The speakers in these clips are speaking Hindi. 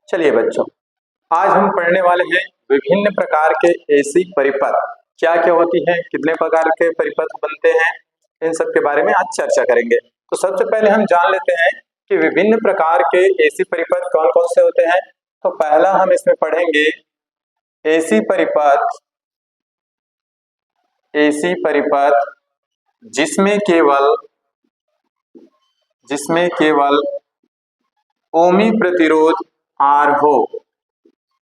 चलिए बच्चों, आज हम पढ़ने वाले हैं विभिन्न प्रकार के एसी परिपथ क्या क्या होती हैं, कितने प्रकार के परिपथ बनते हैं, इन सब के बारे में आज चर्चा करेंगे। तो सबसे पहले हम जान लेते हैं कि विभिन्न प्रकार के एसी परिपथ कौन कौन से होते हैं। तो पहला हम इसमें पढ़ेंगे एसी परिपथ जिसमें केवल ओमी प्रतिरोध R हो,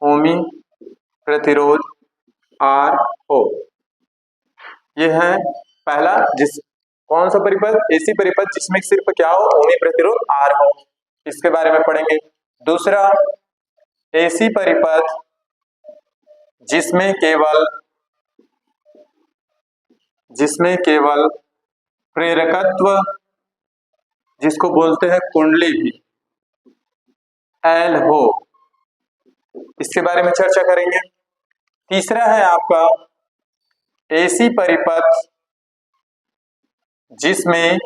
ओमी प्रतिरोध R हो। यह है पहला, कौन सा परिपथ? एसी परिपथ जिसमें सिर्फ क्या हो, ओमी प्रतिरोध R हो, इसके बारे में पढ़ेंगे। दूसरा, एसी परिपथ जिसमें केवल प्रेरकत्व, जिसको बोलते हैं कुंडली भी, L हो, इसके बारे में चर्चा करेंगे। तीसरा है आपका एसी परिपथ जिसमें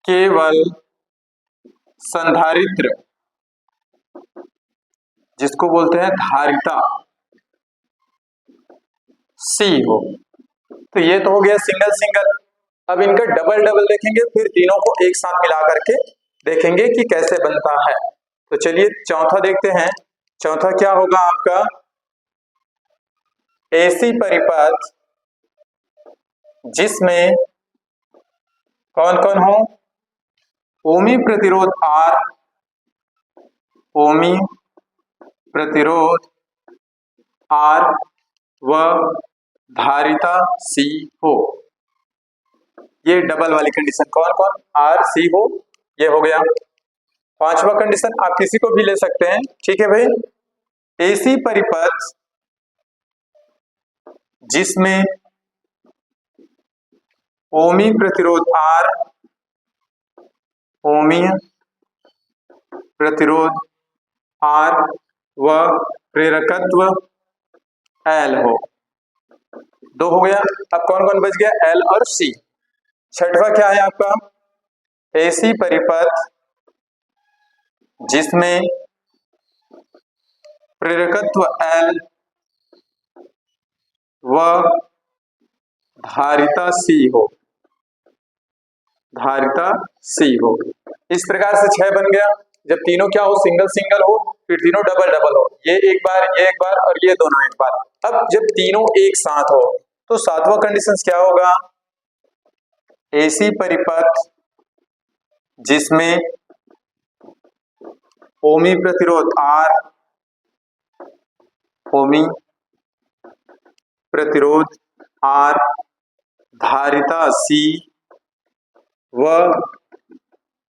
केवल संधारित्र, जिसको बोलते हैं धारिता, C हो। तो ये तो हो गया सिंगल सिंगल। अब इनका डबल डबल देखेंगे, फिर तीनों को एक साथ मिला करके देखेंगे कि कैसे बनता है। तो चलिए चौथा देखते हैं। चौथा क्या होगा आपका? एसी परिपथ जिसमें कौन कौन हो? ओमी प्रतिरोध R, ओमी प्रतिरोध R व धारिता C हो। ये डबल वाली कंडीशन कौन कौन? R C हो, ये हो गया। पांचवा कंडीशन आप किसी को भी ले सकते हैं, ठीक है भाई। एसी परिपथ जिसमें ओमी प्रतिरोध R, ओमी प्रतिरोध R व प्रेरकत्व L हो। दो हो गया। अब कौन कौन बच गया? L और C। छठवा क्या है आपका? एसी परिपथ जिसमें प्रेरकत्व L व धारिता C हो, धारिता C हो। इस प्रकार से 6 बन गया। जब तीनों क्या हो? सिंगल सिंगल हो, फिर तीनों डबल डबल हो, ये एक बार, ये एक बार और ये दोनों एक बार। अब जब तीनों एक साथ हो तो सातवां कंडीशन क्या होगा? एसी परिपथ जिसमें ओमी प्रतिरोध R, ओमी प्रतिरोध R, धारिता C व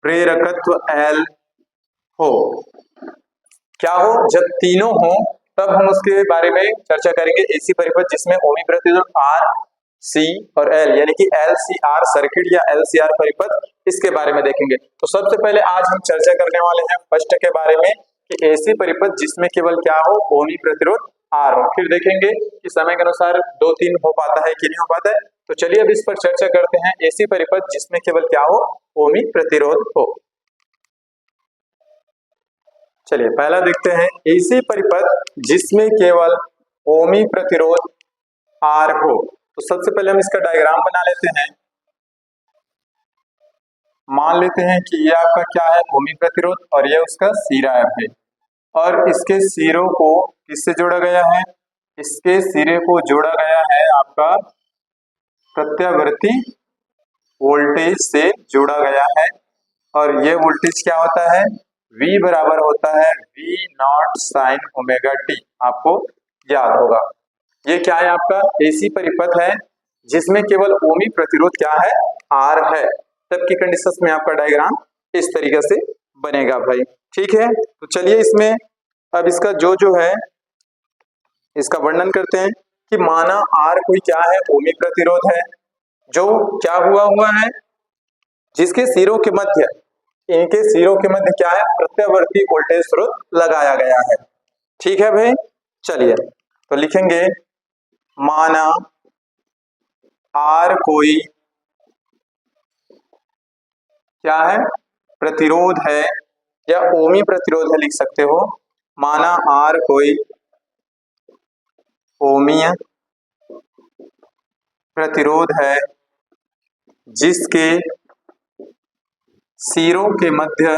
प्रेरकत्व L हो। क्या हो? जब तीनों हो तब हम उसके बारे में चर्चा करेंगे। एसी परिपथ जिसमें ओमी प्रतिरोध R, C और L, यानी कि LCR सर्किट या LCR परिपथ, इसके बारे में देखेंगे। तो सबसे पहले आज हम चर्चा करने वाले हैं फर्स्ट के बारे में कि एसी परिपथ जिसमें केवल क्या हो? ओमी प्रतिरोध R हो। फिर देखेंगे कि समय के अनुसार 2-3 हो पाता है कि नहीं हो पाता है। तो चलिए अब इस पर चर्चा करते हैं। एसी परिपथ जिसमें केवल क्या हो? ओमी प्रतिरोध हो। चलिए पहला देखते हैं एसी परिपथ जिसमें केवल ओमी प्रतिरोध R हो। तो सबसे पहले हम इसका डायग्राम बना लेते हैं। मान लेते हैं कि ये आपका क्या है? ओमी प्रतिरोध, और ये उसका सिरा है। और इसके सिरों को किससे जोड़ा गया है? इसके सिरे को जोड़ा गया है आपका प्रत्यावर्ती वोल्टेज से जोड़ा गया है। और ये वोल्टेज क्या होता है? V बराबर होता है V not sine omega T, आपको याद होगा। ये क्या है? आपका एसी परिपथ है जिसमें केवल ओमी प्रतिरोध क्या है? R है। तब की कंडीशंस में आपका डायग्राम इस तरीके से बनेगा भाई, ठीक है। तो चलिए इसमें अब इसका जो है इसका वर्णन करते हैं कि माना R कोई क्या है? ओमी प्रतिरोध है, जो क्या हुआ है, जिसके सिरों के मध्य, इनके सिरों के मध्य क्या है? प्रत्यावर्ती वोल्टेज स्रोत लगाया गया है, ठीक है भाई। चलिए तो लिखेंगे माना R कोई क्या है? प्रतिरोध है, या ओमी प्रतिरोध है लिख सकते हो। माना आर कोई ओमीय प्रतिरोध है जिसके सिरों के मध्य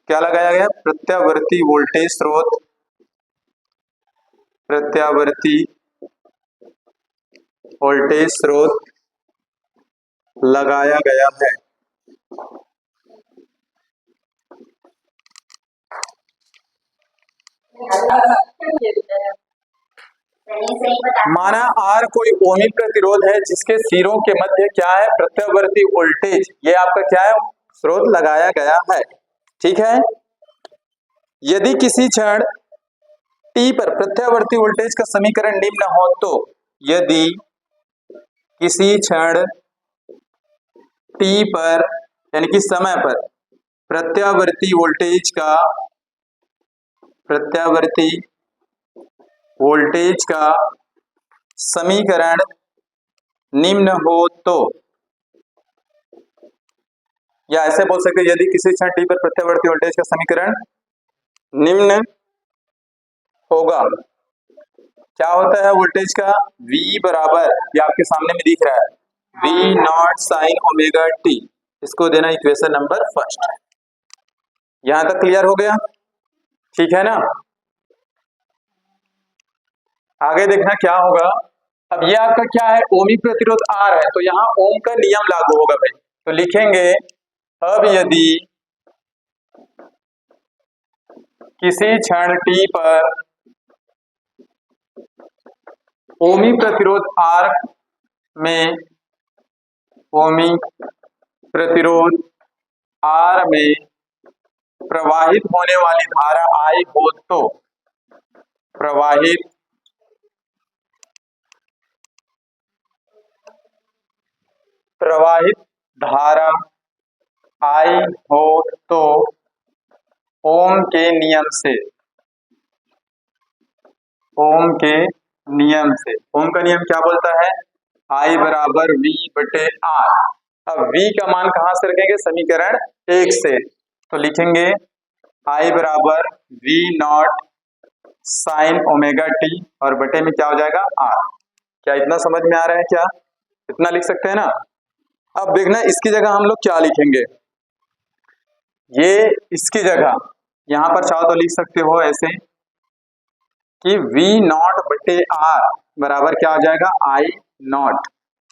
क्या लगाया गया? प्रत्यावर्ती वोल्टेज स्रोत लगाया गया है। माना आर कोई ओमिक प्रतिरोध है जिसके सिरों के मध्य क्या है? प्रत्यावर्ती वोल्टेज, ये आपका क्या है? स्रोत लगाया गया है। ठीक है। यदि किसी क्षण टी पर प्रत्यावर्ती वोल्टेज का समीकरण निम्न हो तो, यदि किसी क्षण टी पर यानी कि समय पर प्रत्यावर्ती वोल्टेज का समीकरण निम्न हो तो, या ऐसे बोल सकते यदि किसी क्षण टी पर प्रत्यावर्ती वोल्टेज का समीकरण निम्न होगा, क्या होता है वोल्टेज का? V बराबर, ये आपके सामने में दिख रहा है, V not sine omega T. इसको देना इक्वेशन नंबर फर्स्ट। यहां तक क्लियर हो गया? ठीक है ना। आगे देखना क्या होगा। अब ये आपका क्या है? ओमी प्रतिरोध R है, तो यहाँ ओम का नियम लागू होगा भाई। तो लिखेंगे अब यदि किसी क्षण t पर ओमी प्रतिरोध R में प्रवाहित होने वाली धारा I हो तो, प्रवाहित धारा I हो तो ओम के नियम से, ओम का नियम क्या बोलता है? I बराबर V बटे R। अब V का मान कहां से रखेंगे? समीकरण 1 से। तो लिखेंगे I बराबर V not sine omega T और बटे में क्या हो जाएगा? R। क्या इतना समझ में आ रहा है? क्या इतना लिख सकते हैं ना। अब देखना इसकी जगह हम लोग क्या लिखेंगे। ये इसकी जगह यहां पर चाहो तो लिख सकते हो ऐसे कि V नॉट बटे R बराबर क्या हो जाएगा? I not.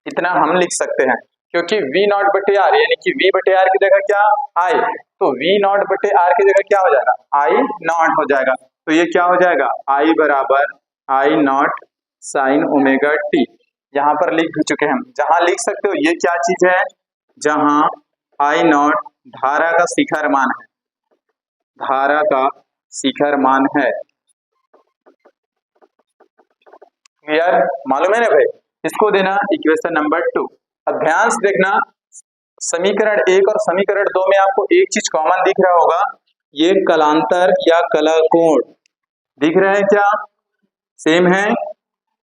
इतना हम लिख सकते हैं, क्योंकि V नॉट बटे R यानी कि V बटे R की जगह क्या? I, तो V नॉट बटे R की जगह क्या हो जाएगा? I नॉट हो जाएगा। तो ये क्या हो जाएगा? I बराबर I not sine omega T. यहाँ पर लिख चुके हैं हम। जहां लिख सकते हो ये क्या चीज है? जहां I नॉट धारा का शिखर मान है, धारा का शिखर मान है। क्लियर? मालूम है ना भाई। इसको देना इक्वेशन नंबर 2। अब ध्यान से देखना, समीकरण 1 और समीकरण 2 में आपको एक चीज कॉमन दिख रहा होगा, ये कलांतर या कला कोण दिख रहा है क्या? सेम है।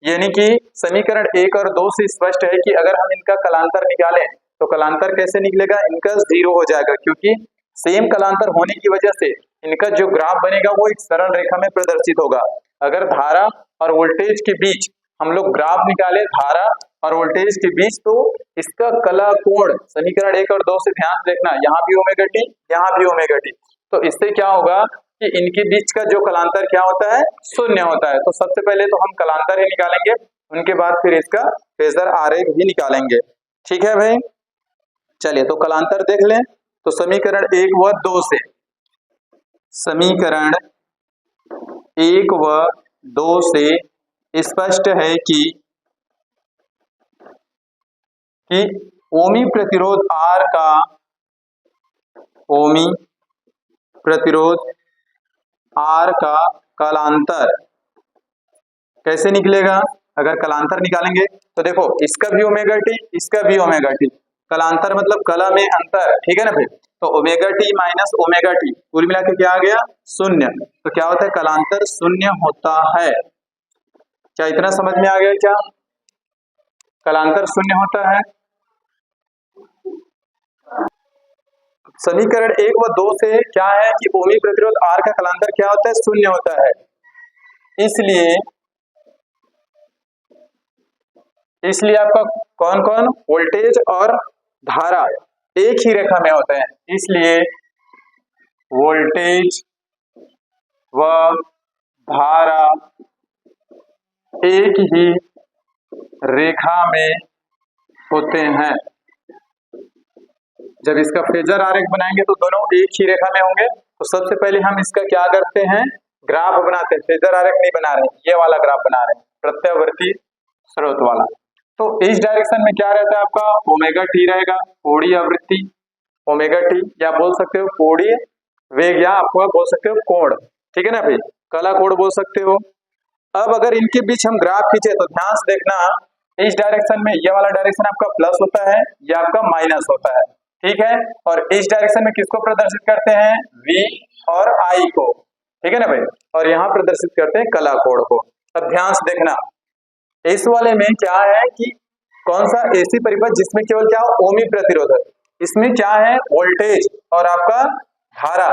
यानी कि समीकरण 1 और 2 से स्पष्ट है कि अगर हम इनका कलांतर निकालें तो कलांतर कैसे निकलेगा? इनका 0 हो जाएगा, क्योंकि सेम कलांतर होने की वजह से इनका जो ग्राफ बनेगा वो एक सरल रेखा में प्रदर्शित होगा। अगर धारा और वोल्टेज के बीच हम लोग ग्राफ निकाले, धारा और वोल्टेज के बीच, तो इसका कला कोण समीकरण 1 और 2 से ध्यान देखना, यहाँ भी ओमेगा टी, यहाँ भी ओमेगा टी। तो इससे क्या होगा कि इनके बीच का जो कलांतर क्या होता है? शून्य होता है। तो सबसे पहले तो हम कलांतर ही निकालेंगे, उनके बाद फिर इसका फेजर आरेख भी निकालेंगे। ठीक है भाई। चलिए तो कलांतर देख लें। तो समीकरण 1 व 2 से, समीकरण 1 व 2 से स्पष्ट है कि ओमी प्रतिरोध R का, ओमी प्रतिरोध R का कलांतर कैसे निकलेगा? अगर कलांतर निकालेंगे तो देखो इसका भी ओमेगा टी, इसका भी ओमेगा टी, कलांतर मतलब कला में अंतर। ठीक है ना भाई। तो omega T minus omega T कुल मिला के क्या आ गया? शून्य। तो क्या होता है? कलांतर शून्य होता है। क्या इतना समझ में आ गया? क्या कलांतर शून्य होता है? समीकरण 1 व 2 से क्या है कि ओमी प्रतिरोध R का कलांतर क्या होता है, शून्य होता है। इसलिए आपका कौन कौन वोल्टेज और धारा एक ही रेखा में होते हैं, इसलिए वोल्टेज व धारा एक ही रेखा में होते हैं। जब इसका फेजर आरेख बनाएंगे तो दोनों एक ही रेखा में होंगे। तो सबसे पहले हम इसका क्या करते हैं, ग्राफ बनाते हैं। फेजर आरेख नहीं बना रहे, ये वाला ग्राफ बना रहे हैं, प्रत्यावर्ती स्रोत वाला। तो इस डायरेक्शन में क्या रहता है आपका, ओमेगा टी रहेगा, कोणीय आवृत्ति ओमेगा टी, या बोल सकते हो कोणीय वेग, या आपको बोल सकते हो कोण, ठीक है ना भाई, कला कोण बोल सकते हो। अब अगर इनके बीच हम ग्राफ खींचे तो ध्यान से देखना, इस डायरेक्शन में ये वाला डायरेक्शन आपका प्लस होता है, ये आपका माइनस होता है, ठीक है। और इस डायरेक्शन में किसको प्रदर्शित करते हैं, V और I को, ठीक है ना भाई, और यहाँ प्रदर्शित करते हैं कला कोण को। अब ध्यान से देखना, इस वाले में क्या है कि कौन सा ऐसी परिपथ जिसमें केवल क्या ओमी प्रतिरोध है, इसमें क्या है वोल्टेज और आपका धारा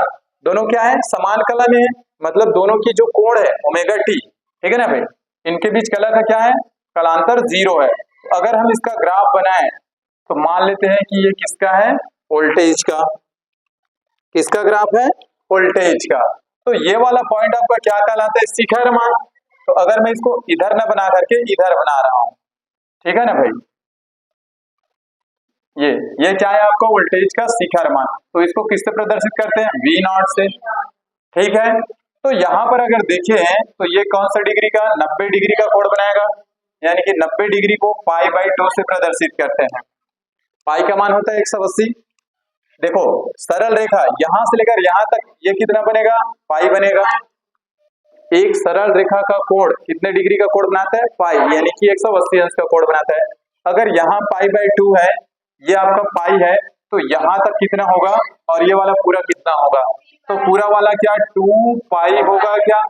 दोनों क्या है समान कला में है, मतलब दोनों की जो कोण है ओमेगा टी, ठीक है ना भाई, इनके बीच कला का क्या है, कलांतर 0 है। अगर हम इसका ग्राफ बनाएं तो मान लेते हैं कि ये किसका है, वोल्टेज का, किसका ग्राफ है, वोल्टेज का। तो ये वाला पॉइंट आपका क्या कहलाता है, शिखर मान। तो अगर मैं इसको इधर न बना करके इधर बना रहा हूं, ठीक है ना भाई, ये क्या है आपका वोल्टेज का शिखर मान। तो इसको किससे प्रदर्शित करते हैं, V0 से, ठीक है। तो यहाँ पर अगर देखें तो ये कौन सा डिग्री का, 90 डिग्री का कोण बनाएगा, यानी कि 90 डिग्री को π/2 से प्रदर्शित करते हैं। पाई का मान होता है 180। देखो सरल रेखा यहां से लेकर यहां तक ये कितना बनेगा, पाई बनेगा। एक सरल रेखा का कोण कितने डिग्री का कोण बनाता है, पाई, यानी कि 180 अंश का कोण बनाता है। अगर यहाँ π/2 है, ये आपका पाई है, तो यहाँ तक कितना होगा और ये वाला पूरा कितना होगा, तो पूरा वाला क्या 2 पाई होगा क्या।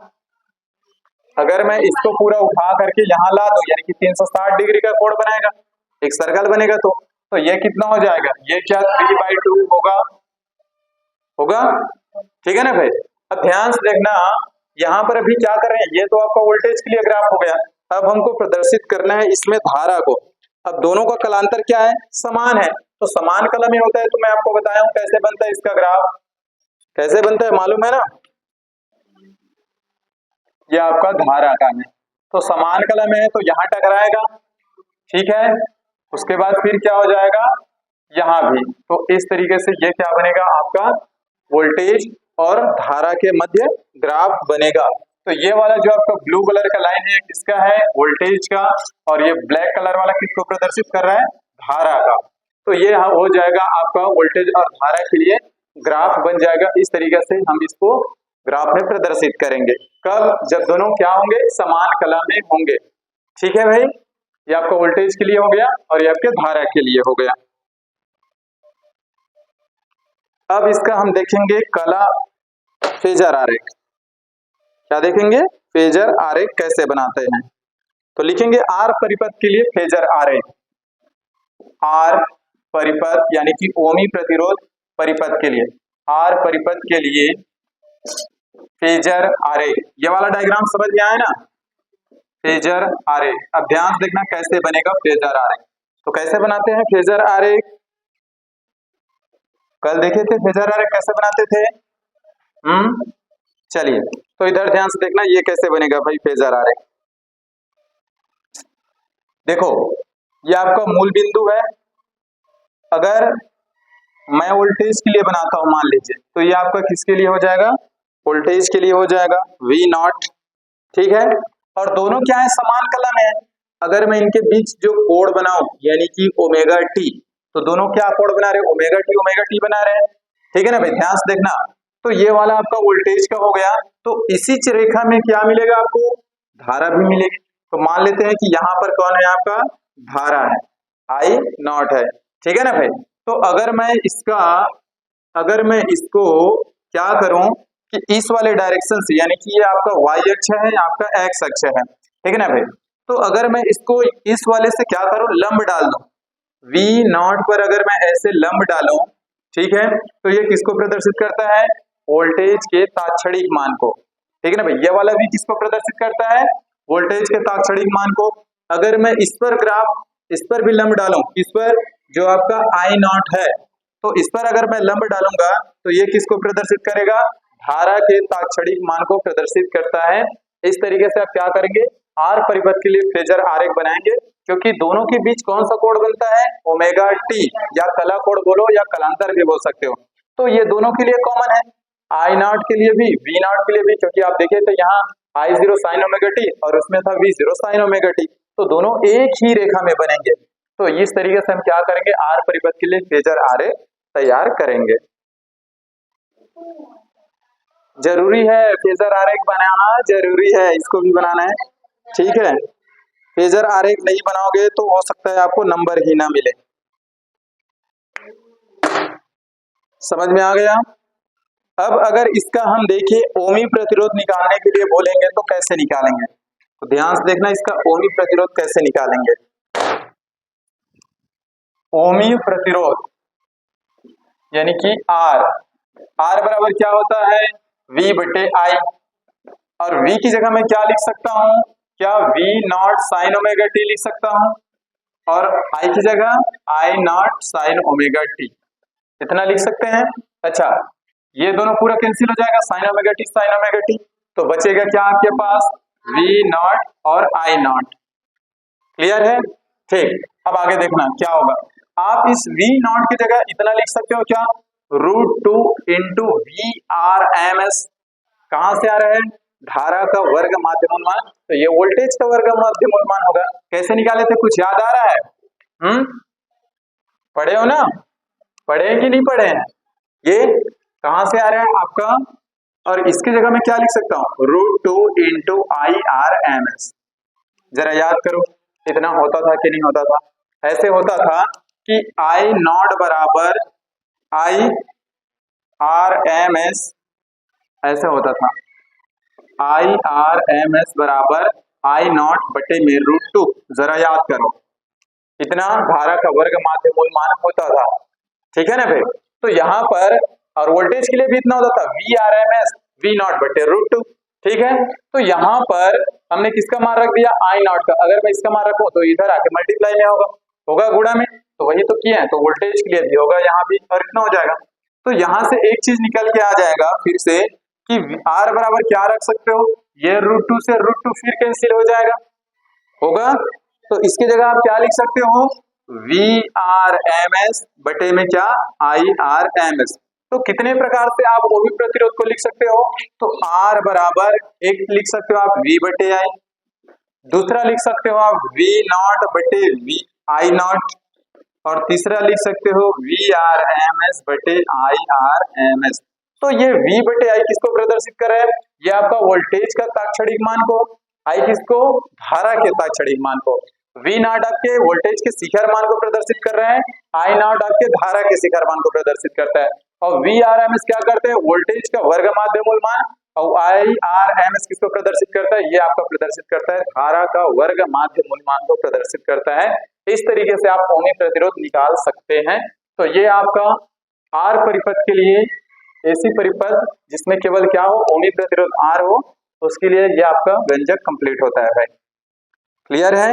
अगर मैं इसको पूरा उठा करके यहाँ ला दूं, यानी कि 360 डिग्री का कोण बनाएगा, एक सर्कल बनेगा। तो ये कितना हो जाएगा, ये क्या 3/2 होगा, ठीक है ना भाई। अब ध्यान से देखना, यहाँ पर अभी क्या कर रहे हैं, ये तो आपका वोल्टेज के लिए ग्राफ हो गया। अब हमको प्रदर्शित करना है इसमें धारा को। अब दोनों का कलांतर क्या है, समान है, तो समान कला में होता है। तो मैं आपको बताया हूं कैसे बनता है इसका ग्राफ, कैसे बनता है मालूम है ना, ये आपका धारा का है, तो समान कला में है तो यहाँ टकराएगा, ठीक है। उसके बाद फिर क्या हो जाएगा, यहाँ भी। तो इस तरीके से ये क्या बनेगा आपका वोल्टेज और धारा के मध्य ग्राफ बनेगा। तो ये वाला जो आपका ब्लू कलर का लाइन है किसका है, वोल्टेज का, और ये ब्लैक कलर वाला किसको प्रदर्शित कर रहा है, धारा का। तो ये हो जाएगा आपका वोल्टेज और धारा के लिए ग्राफ बन जाएगा। इस तरीके से हम इसको ग्राफ में प्रदर्शित करेंगे, कब, जब दोनों क्या होंगे, समान कला में होंगे, ठीक है भाई। ये आपका वोल्टेज के लिए हो गया और ये आपके धारा के लिए हो गया। अब इसका हम देखेंगे कला फेजर आरेख, क्या देखेंगे, फेजर आरेख कैसे बनाते हैं। तो लिखेंगे आर परिपथ के लिए फेजर आरेख, आर परिपथ यानी कि ओमी प्रतिरोध परिपथ के लिए, आर परिपथ के लिए फेजर आरेख, ये वाला डायग्राम समझ में आया ना, फेजर आरेख। अब ध्यान से देखना कैसे बनेगा फेजर आरेख। तो कैसे बनाते हैं फेजर आरेख, कल देखे थे फेजर आरेख कैसे बनाते थे, चलिए तो इधर ध्यान से देखना ये कैसे बनेगा भाई फेजर आरेख। देखो ये आपका मूल बिंदु है, अगर मैं वोल्टेज के लिए बनाता हूं मान लीजिए, तो ये आपका किसके लिए हो जाएगा, वोल्टेज के लिए हो जाएगा V0, ठीक है। और दोनों क्या है, समान कला में है। अगर मैं इनके बीच जो कोण बनाऊं यानी कि ओमेगा टी, तो दोनों क्या कोण बना रहे हैं, ओमेगा टी बना रहे हैं, ठीक है ना भाई। ध्यान से देखना, तो ये वाला आपका वोल्टेज का हो गया। तो इसी रेखा में क्या मिलेगा आपको, धारा भी मिलेगी। तो मान लेते हैं कि यहाँ पर कौन है आपका, धारा है, I0 है, ठीक है ना भाई। तो अगर मैं इसको क्या करूं कि इस वाले डायरेक्शन से, यानी कि ये आपका y अक्ष है, आपका x अक्ष है, ठीक है ना भाई। तो अगर मैं इसको इस वाले से क्या करूं, लंब डाल दूं, V0 पर अगर मैं ऐसे लंब डालूं ठीक है, तो ये किसको प्रदर्शित करता है? वोल्टेज के तात्क्षणिक मान को। ठीक है ना भाई, ये वाला भी किसको प्रदर्शित करता है? वोल्टेज के तात्क्षणिक मान को। अगर मैं इस पर ग्राफ, इस पर भी लंब डालूं, इस पर जो आपका आई नॉट है, तो इस पर अगर मैं लंब डालूंगा तो ये किसको प्रदर्शित करेगा? धारा के तात्क्षणिक मान को प्रदर्शित करता है। इस तरीके से आप क्या करेंगे? आर परिपथ के लिए फेजर आरेख बनाएंगे, क्योंकि दोनों के बीच कौन सा कोण बनता है? ओमेगा टी, या कला कोण बोलो या कलांतर भी बोल सकते हो। तो ये दोनों के लिए कॉमन है, आई नॉट के लिए भी, वी नॉट के लिए भी, क्योंकि आप देखें तो यहाँ आई जीरो साइन ओमेगा टी और उसमें था we zero sine omega T, तो दोनों एक ही रेखा में बनेंगे। तो इस तरीके से हम क्या करेंगे? आर परिपथ के लिए फेजर आरेख तैयार करेंगे। जरूरी है फेजर आरेख बनाना, जरूरी है, इसको भी बनाना है। ठीक है, फेजर आरेख नहीं बनाओगे तो हो सकता है आपको नंबर ही ना मिले। समझ में आ गया? अब अगर इसका हम देखिए ओमी प्रतिरोध निकालने के लिए बोलेंगे तो कैसे निकालेंगे? तो ध्यान से देखना, इसका ओमी प्रतिरोध कैसे निकालेंगे। ओमी प्रतिरोध यानी कि आर, आर बराबर क्या होता है? V बटे आई, और V की जगह मैं क्या लिख सकता हूं? क्या V not sine omega T लिख सकता हूं, और I की जगह I not sine omega T, इतना लिख सकते हैं। अच्छा, ये दोनों पूरा कैंसिल हो जाएगा, sine omega T sine omega T, तो बचेगा क्या आपके पास? V नॉट और I नॉट। क्लियर है? ठीक, अब आगे देखना क्या होगा। आप इस V नॉट की जगह इतना लिख सकते हो क्या? √2 into V R M S. कहां से आ रहा है? धारा का वर्ग माध्य मूलमान, तो ये वोल्टेज का वर्ग माध्य मूलमान होगा। कैसे निकाले थे, कुछ याद आ रहा है? पढ़े हो ना? पढ़े हैं कि नहीं पढ़े हैं? ये कहां से आ रहा है आपका? और इसकी जगह मैं क्या लिख सकता हूं? √2 into I R M S. जरा याद करो, इतना होता था कि नहीं होता था? ऐसे होता था कि आई नॉट बराबर आई आर एम एस, ऐसे होता था, आई आर एम एस बराबर आई नॉट बटे में √2। जरा याद करो, इतना धारा का वर्ग माध्य मूलमान होता था। ठीक है ना भाई? तो यहाँ पर और वोल्टेज के लिए भी इतना होता था, V R M S V not बटे √2। ठीक है, तो यहाँ पर हमने किसका मान रख दिया? आई नॉट का। अगर मैं इसका मान रखूं तो इधर आके मल्टीप्लाई में होगा गुणा में, तो वही तो किया है, तो वोल्टेज के लिए भी होगा यहाँ भी, और इतना हो जाएगा। तो यहाँ से एक चीज निकल के आ जाएगा फिर से कि आर बराबर क्या रख सकते हो? ये √2 से √2 फिर कैंसिल हो जाएगा, होगा। तो इसकी जगह आप क्या लिख सकते हो? वी आर एम एस बटे में क्या? I R M S. तो कितने प्रकार से आप ओमी प्रतिरोध को लिख सकते हो? तो आर बराबर एक लिख सकते हो आप वी बटे आई, दूसरा लिख सकते हो आप वी नॉट बटे वी आई नॉट, और तीसरा लिख सकते हो वी आर एम एस बटे आई आर एम एस। तो ये V बटे आई किसको प्रदर्शित कर रहा है? ये आपका वोल्टेज का तात्क्षणिक मान को, I किसको? धारा के तात्क्षणिक मान को। V नॉट आपके वोल्टेज के शिखर मान को प्रदर्शित कर रहे हैं, I नॉट आपके धारा के शिखर मान को प्रदर्शित करता है, और V आर एम एस क्या करते हैं? वोल्टेज का वर्ग माध्य मूलमान, और I आर एम एस किसको प्रदर्शित करता है? ये आपका प्रदर्शित करता है धारा का वर्ग माध्य मूलमान को प्रदर्शित करता है। इस तरीके से आप ओमी प्रतिरोध निकाल सकते हैं। तो ये आपका आर परिपथ के लिए, ऐसी परिपथ जिसमें केवल क्या हो? ओमी प्रतिरोध आर हो, उसके लिए ये आपका व्यंजक कंप्लीट होता है भाई। क्लियर है?